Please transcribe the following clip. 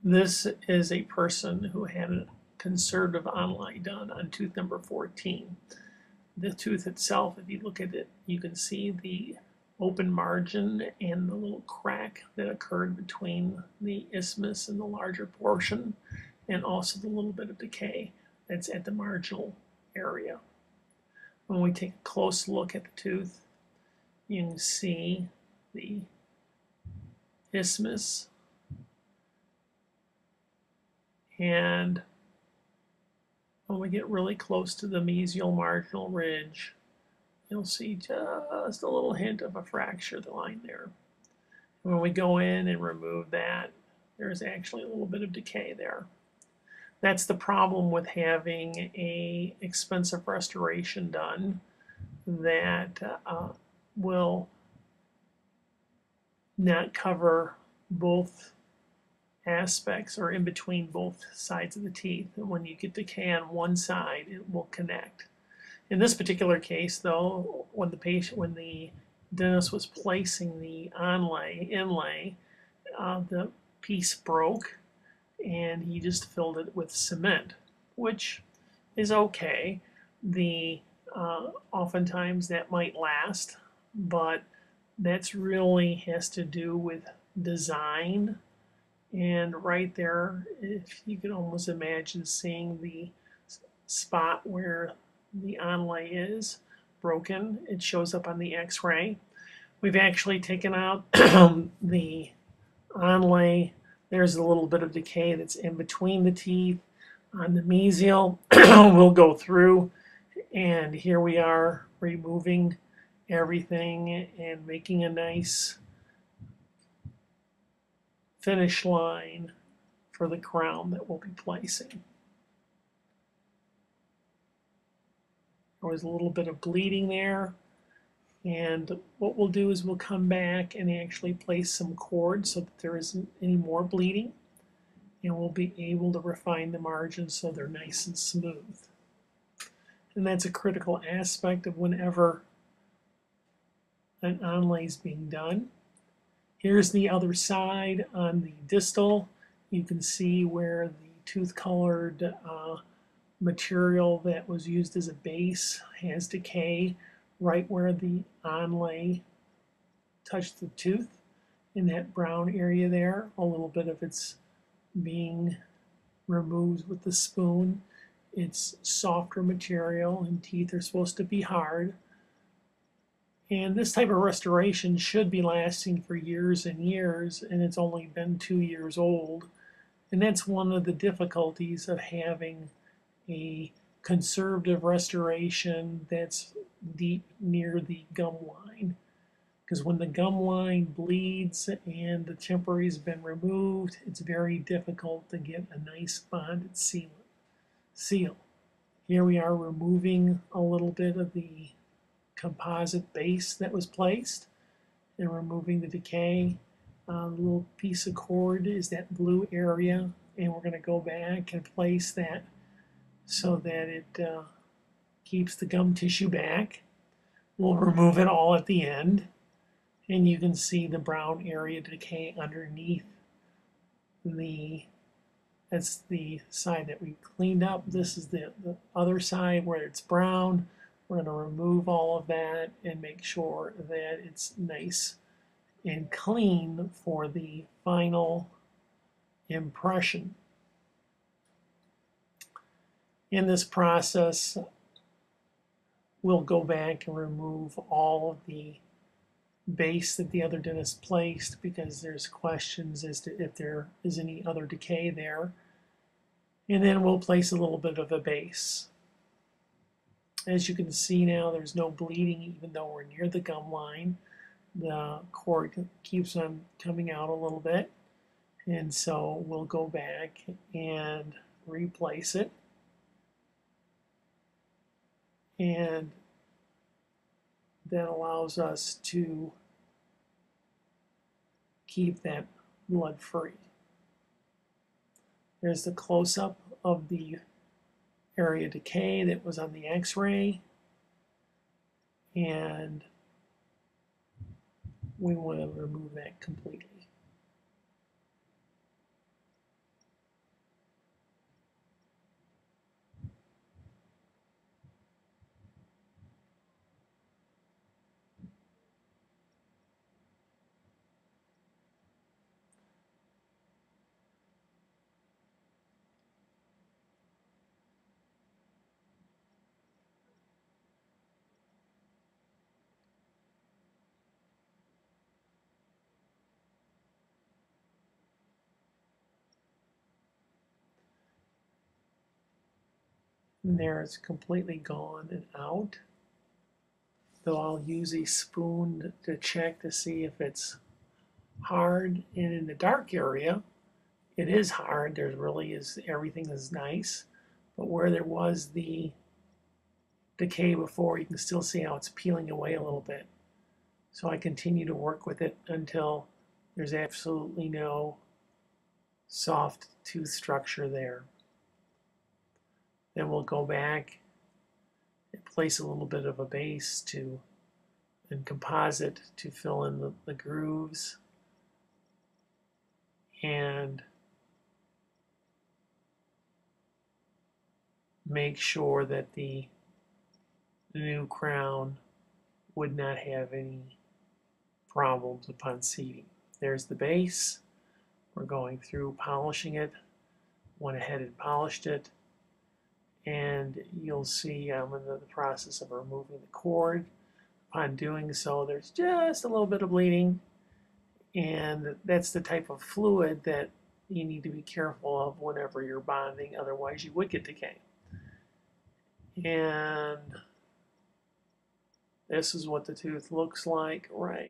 This is a person who had a conservative onlay done on tooth number 14. The tooth itself, if you look at it, you can see the open margin and the little crack that occurred between the isthmus and the larger portion, and also the little bit of decay that's at the marginal area. When we take a close look at the tooth, you can see the isthmus, and when we get really close to the mesial marginal ridge, you'll see just a little hint of a fracture line there. When we go in and remove that, there's actually a little bit of decay there. That's the problem with having a expensive restoration done that will not cover both aspects or in between both sides of the teeth. And when you get decay on one side, it will connect. In this particular case, though, when the dentist was placing the inlay, the piece broke, and he just filled it with cement, which is okay. Oftentimes that might last, but that's really has to do with design. And right there, if you could almost imagine seeing the spot where the onlay is broken, it shows up on the x-ray. We've actually taken out the onlay. There's a little bit of decay that's in between the teeth. On the mesial, we'll go through, and here we are removing everything and making a nice finish line for the crown that we'll be placing. There was a little bit of bleeding there, and what we'll do is we'll come back and actually place some cord so that there isn't any more bleeding, and we'll be able to refine the margins so they're nice and smooth. And that's a critical aspect of whenever an onlay is being done. Here's the other side on the distal. You can see where the tooth-colored material that was used as a base has decay right where the onlay touched the tooth in that brown area there. A little bit of it's being removed with the spoon. It's softer material, and teeth are supposed to be hard. And this type of restoration should be lasting for years and years, and it's only been 2 years old. And that's one of the difficulties of having a conservative restoration that's deep near the gum line. Because when the gum line bleeds and the temporary has been removed, it's very difficult to get a nice bonded seal. Here we are removing a little bit of the composite base that was placed and removing the decay. The little piece of cord is that blue area, and we're going to go back and place that so that it keeps the gum tissue back. We'll remove it all at the end, and you can see the brown area decay underneath that's the side that we cleaned up. This is the other side where it's brown. We're going to remove all of that and make sure that it's nice and clean for the final impression. In this process, we'll go back and remove all of the base that the other dentist placed because there's questions as to if there is any other decay there. And then we'll place a little bit of a base. As you can see now, there's no bleeding even though we're near the gum line. The cord keeps on coming out a little bit. And so we'll go back and replace it. And that allows us to keep that blood free. There's the close-up of the area decay that was on the x-ray, and we want to remove that completely. And there it's completely gone and out. Though I'll use a spoon to check to see if it's hard. And in the dark area, it is hard. There really is, everything is nice. But where there was the decay before, you can still see how it's peeling away a little bit. So I continue to work with it until there's absolutely no soft tooth structure there. Then we'll go back and place a little bit of a base and composite to fill in the grooves, and make sure that the new crown would not have any problems upon seating. There's the base. We're going through polishing it. Went ahead and polished it, and you'll see I'm in the process of removing the cord. Upon doing so, there's just a little bit of bleeding, and that's the type of fluid that you need to be careful of whenever you're bonding, otherwise you would get decay. And this is what the tooth looks like right